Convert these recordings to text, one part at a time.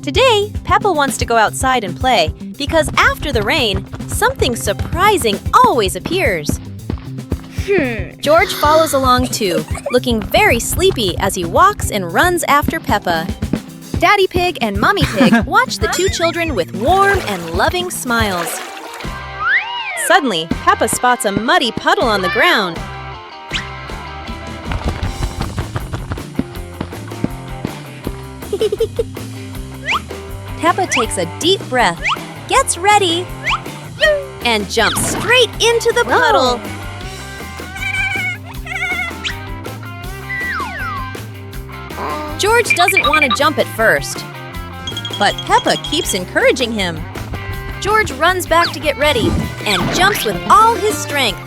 Today, Peppa wants to go outside and play because after the rain, something surprising always appears. George follows along too, looking very sleepy as he walks and runs after Peppa. Daddy Pig and Mommy Pig watch the two children with warm and loving smiles. Suddenly, Peppa spots a muddy puddle on the ground. Peppa takes a deep breath, gets ready, and jumps straight into the puddle. George doesn't want to jump at first, but Peppa keeps encouraging him. George runs back to get ready and jumps with all his strength.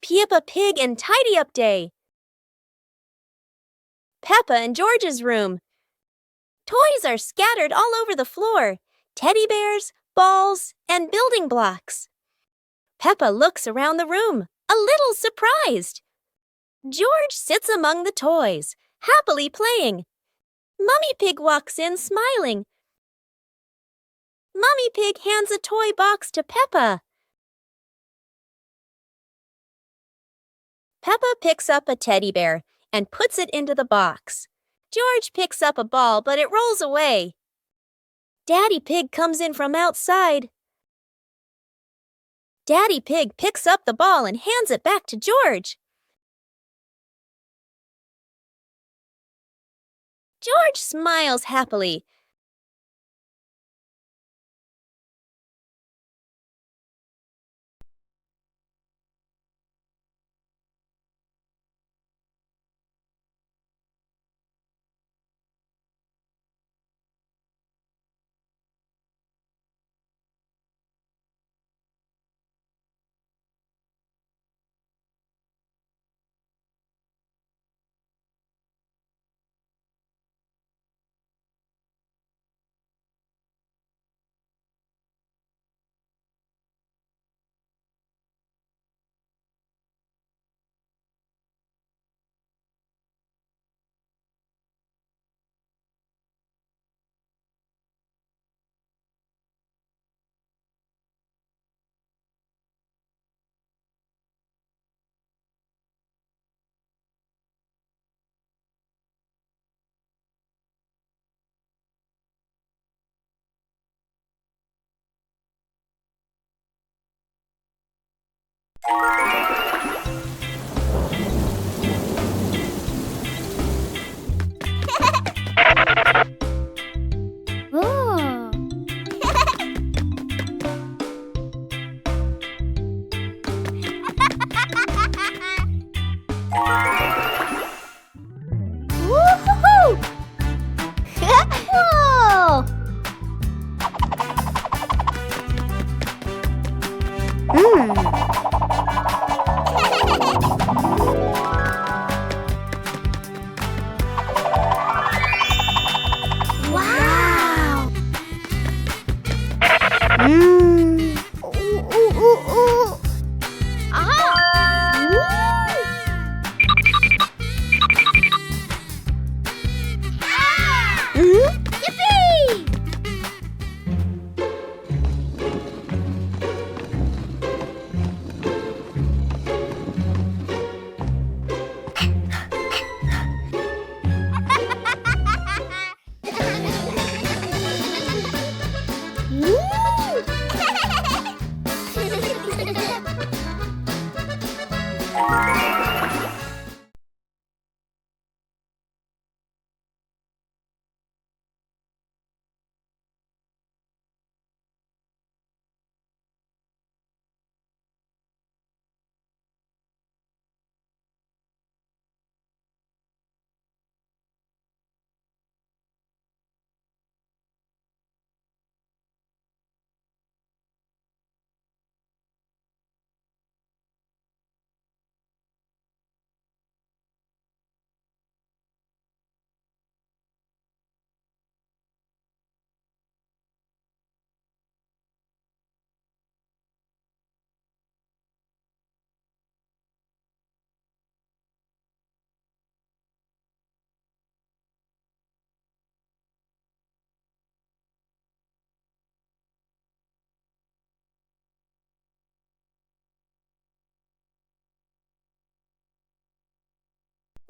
Peppa Pig and Tidy Up Day. Peppa and George's room. Toys are scattered all over the floor. Teddy bears, balls, and building blocks. Peppa looks around the room, a little surprised. George sits among the toys, happily playing. Mummy Pig walks in smiling. Mummy Pig hands a toy box to Peppa. Peppa picks up a teddy bear and puts it into the box. George picks up a ball, but it rolls away. Daddy Pig comes in from outside. Daddy Pig picks up the ball and hands it back to George. George smiles happily.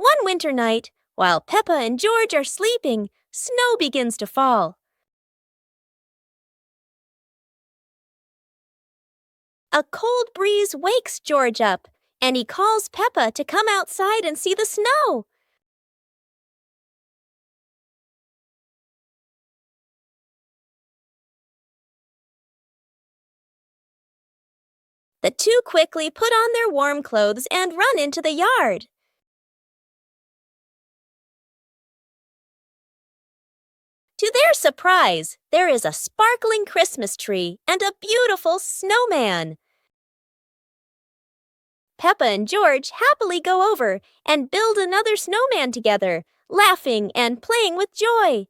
One winter night, while Peppa and George are sleeping, snow begins to fall. A cold breeze wakes George up, and he calls Peppa to come outside and see the snow. The two quickly put on their warm clothes and run into the yard. To their surprise, there is a sparkling Christmas tree and a beautiful snowman. Peppa and George happily go over and build another snowman together, laughing and playing with joy.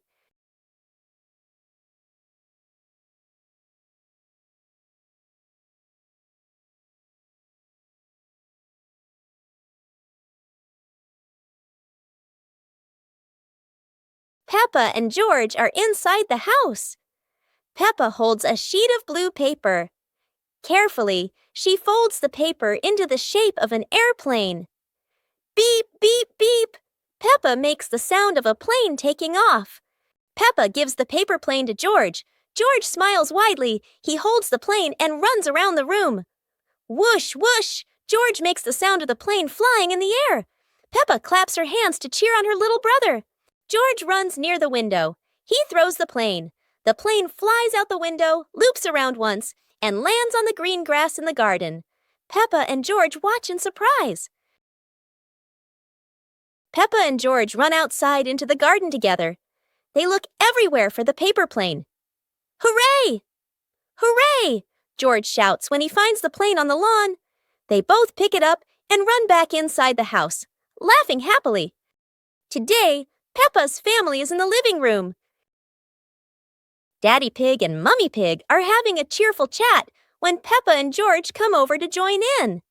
Peppa and George are inside the house. Peppa holds a sheet of blue paper. Carefully, she folds the paper into the shape of an airplane. Beep, beep, beep! Peppa makes the sound of a plane taking off. Peppa gives the paper plane to George. George smiles widely. He holds the plane and runs around the room. Whoosh, whoosh! George makes the sound of the plane flying in the air. Peppa claps her hands to cheer on her little brother. George runs near the window. He throws the plane. The plane flies out the window, loops around once, and lands on the green grass in the garden. Peppa and George watch in surprise. Peppa and George run outside into the garden together. They look everywhere for the paper plane. Hooray! Hooray! George shouts when he finds the plane on the lawn. They both pick it up and run back inside the house, laughing happily. Today, Peppa's family is in the living room. Daddy Pig and Mummy Pig are having a cheerful chat when Peppa and George come over to join in.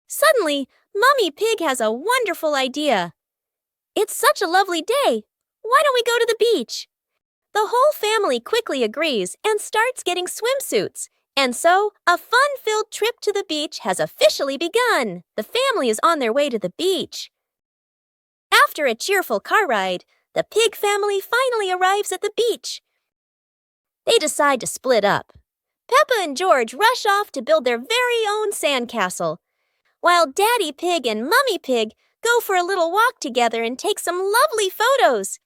Suddenly, Mummy Pig has a wonderful idea. It's such a lovely day. Why don't we go to the beach? The whole family quickly agrees and starts getting swimsuits. And so, a fun-filled trip to the beach has officially begun. The family is on their way to the beach. After a cheerful car ride, the pig family finally arrives at the beach. They decide to split up. Peppa and George rush off to build their very own sandcastle, while Daddy Pig and Mummy Pig go for a little walk together and take some lovely photos.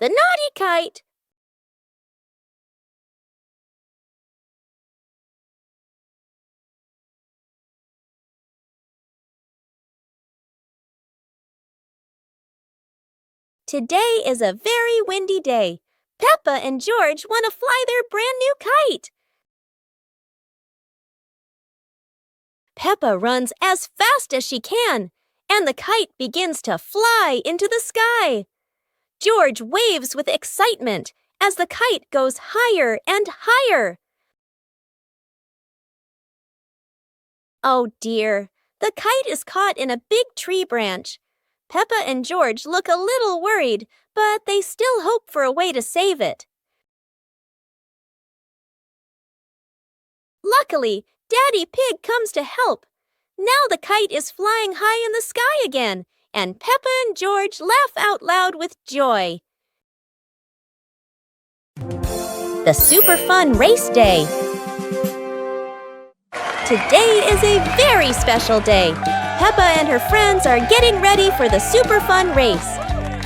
The naughty kite! Today is a very windy day. Peppa and George want to fly their brand new kite. Peppa runs as fast as she can, and the kite begins to fly into the sky. George waves with excitement as the kite goes higher and higher. Oh dear, the kite is caught in a big tree branch. Peppa and George look a little worried, but they still hope for a way to save it. Luckily, Daddy Pig comes to help. Now the kite is flying high in the sky again, and Peppa and George laugh out loud with joy. The Super Fun Race Day. Today is a very special day. Peppa and her friends are getting ready for the Super Fun race.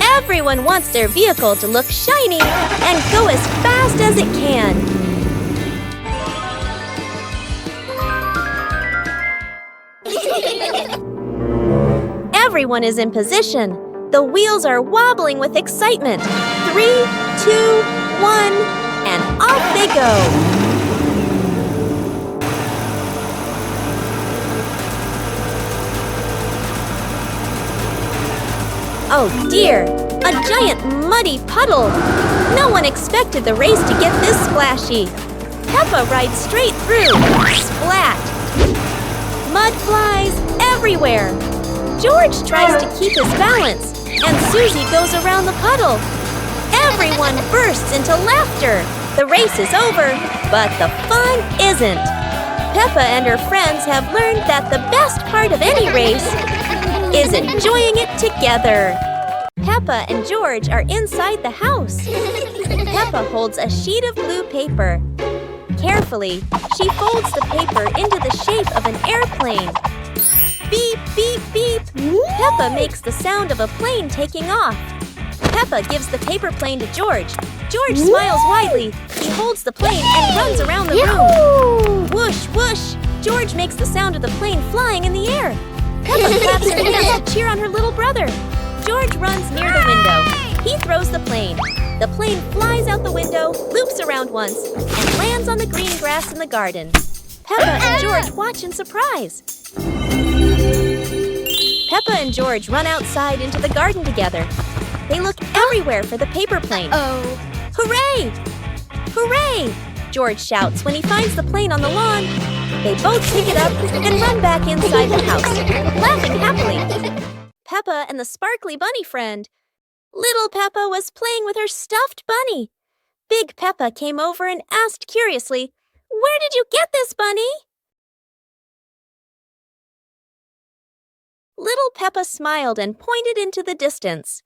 Everyone wants their vehicle to look shiny and go as fast as it can. Everyone is in position. The wheels are wobbling with excitement. 3, 2, 1, and off they go. Oh dear, a giant muddy puddle. No one expected the race to get this splashy. Peppa rides straight through. Splat! Mud flies everywhere. George tries to keep his balance, and Susie goes around the puddle. Everyone bursts into laughter. The race is over, but the fun isn't. Peppa and her friends have learned that the best part of any race is enjoying it together. Peppa and George are inside the house. Peppa holds a sheet of blue paper. Carefully, she folds the paper into the shape of an airplane. Beep, beep, beep. Peppa makes the sound of a plane taking off. Peppa gives the paper plane to George. George smiles widely. He holds the plane and runs around the room. Whoosh, whoosh. George makes the sound of the plane flying in the air. Peppa claps her hands to cheer on her little brother. George runs near the window. He throws the plane. The plane flies out the window, loops around once, and lands on the green grass in the garden. Peppa and George watch in surprise. Peppa and George run outside into the garden together. They look everywhere for the paper plane. Hooray! Hooray! George shouts when he finds the plane on the lawn. They both pick it up and run back inside the house, laughing happily. Peppa and the sparkly bunny friend. Little Peppa was playing with her stuffed bunny. Big Peppa came over and asked curiously, "Where did you get this, bunny?" Little Peppa smiled and pointed into the distance.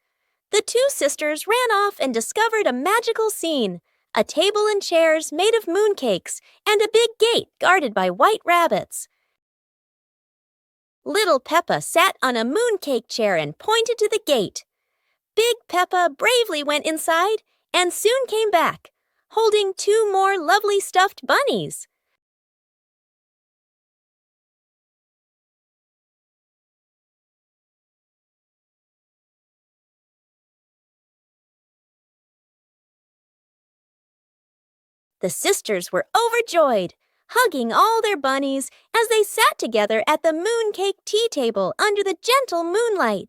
The two sisters ran off and discovered a magical scene, a table and chairs made of mooncakes, and a big gate guarded by white rabbits. Little Peppa sat on a mooncake chair and pointed to the gate. Big Peppa bravely went inside and soon came back, holding 2 more lovely stuffed bunnies. The sisters were overjoyed, hugging all their bunnies as they sat together at the mooncake tea table under the gentle moonlight.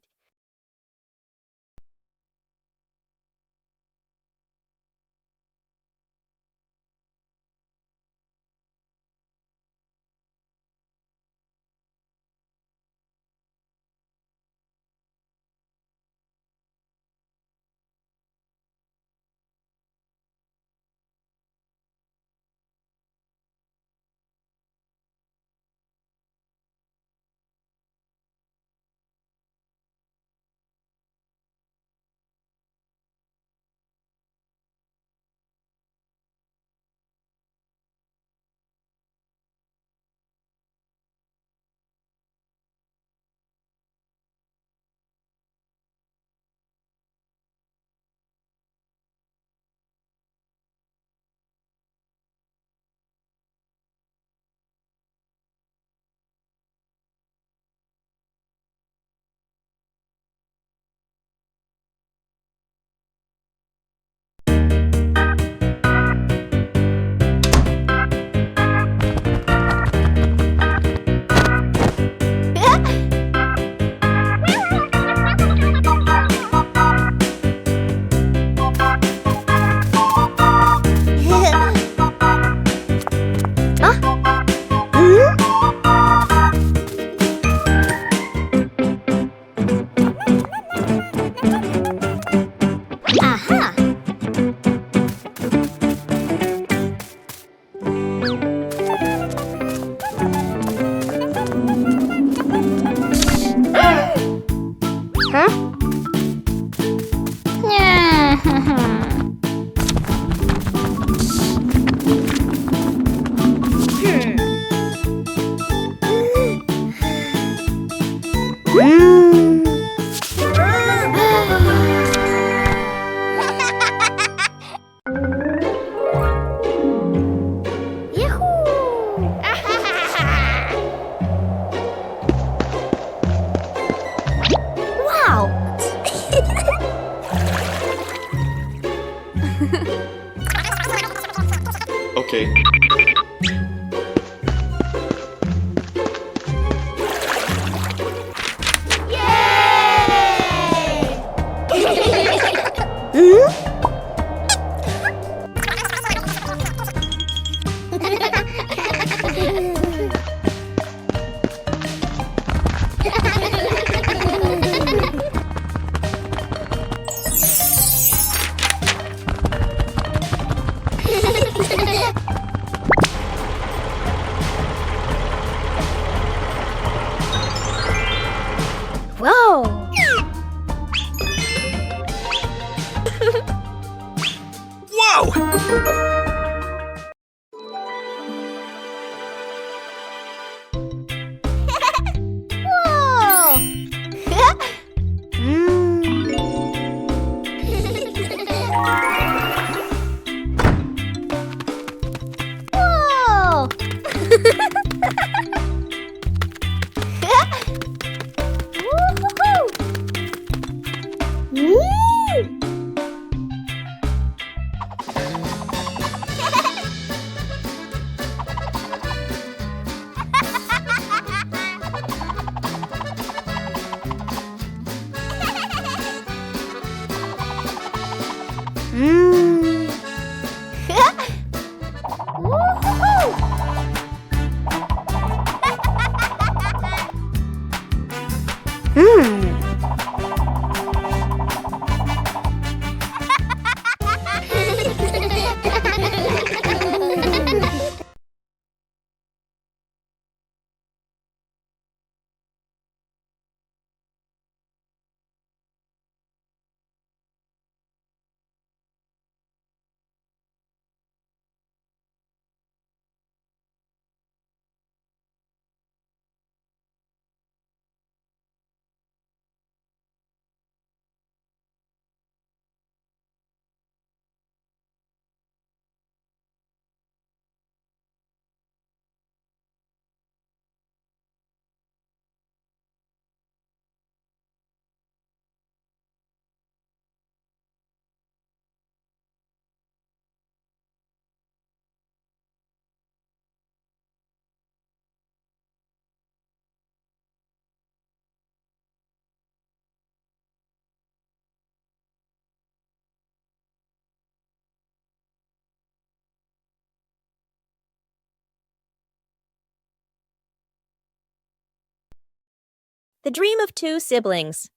The Dream of Two Siblings.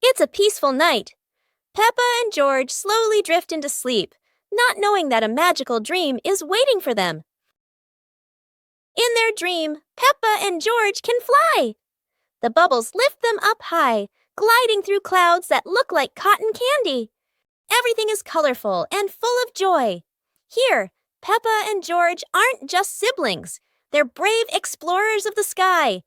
It's a peaceful night. Peppa and George slowly drift into sleep, not knowing that a magical dream is waiting for them. In their dream, Peppa and George can fly. The bubbles lift them up high, gliding through clouds that look like cotton candy. Everything is colorful and full of joy. Here, Peppa and George aren't just siblings. They're brave explorers of the sky.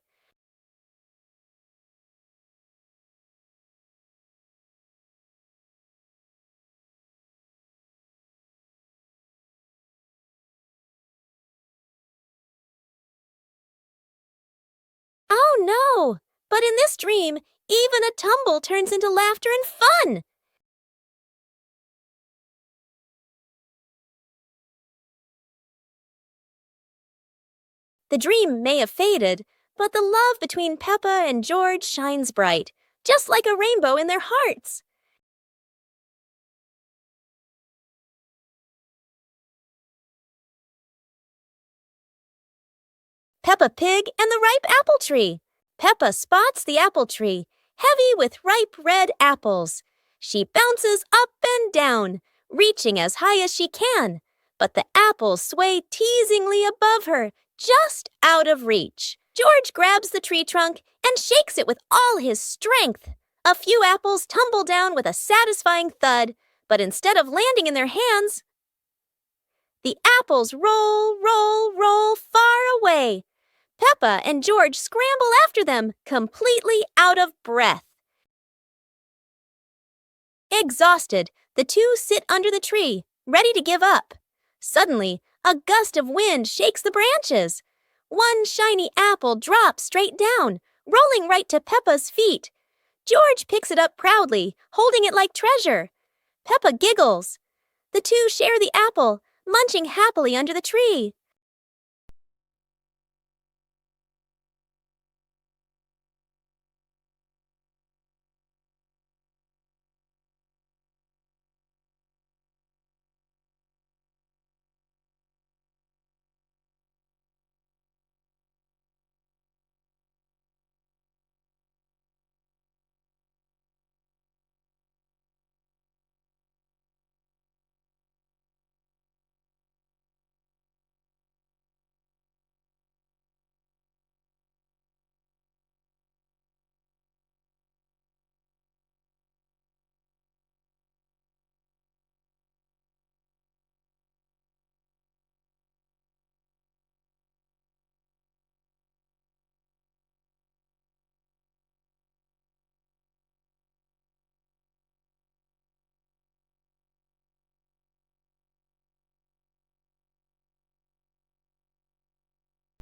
Oh no! But in this dream, even a tumble turns into laughter and fun. The dream may have faded, but the love between Peppa and George shines bright, just like a rainbow in their hearts. Peppa Pig and the Ripe Apple Tree. Peppa spots the apple tree, heavy with ripe red apples. She bounces up and down, reaching as high as she can, but the apples sway teasingly above her, just out of reach. George grabs the tree trunk and shakes it with all his strength. A few apples tumble down with a satisfying thud, but instead of landing in their hands, the apples roll far away. Peppa and George scramble after them, completely out of breath. Exhausted, the two sit under the tree, ready to give up. Suddenly, a gust of wind shakes the branches. One shiny apple drops straight down, rolling right to Peppa's feet. George picks it up proudly, holding it like treasure. Peppa giggles. The two share the apple, munching happily under the tree.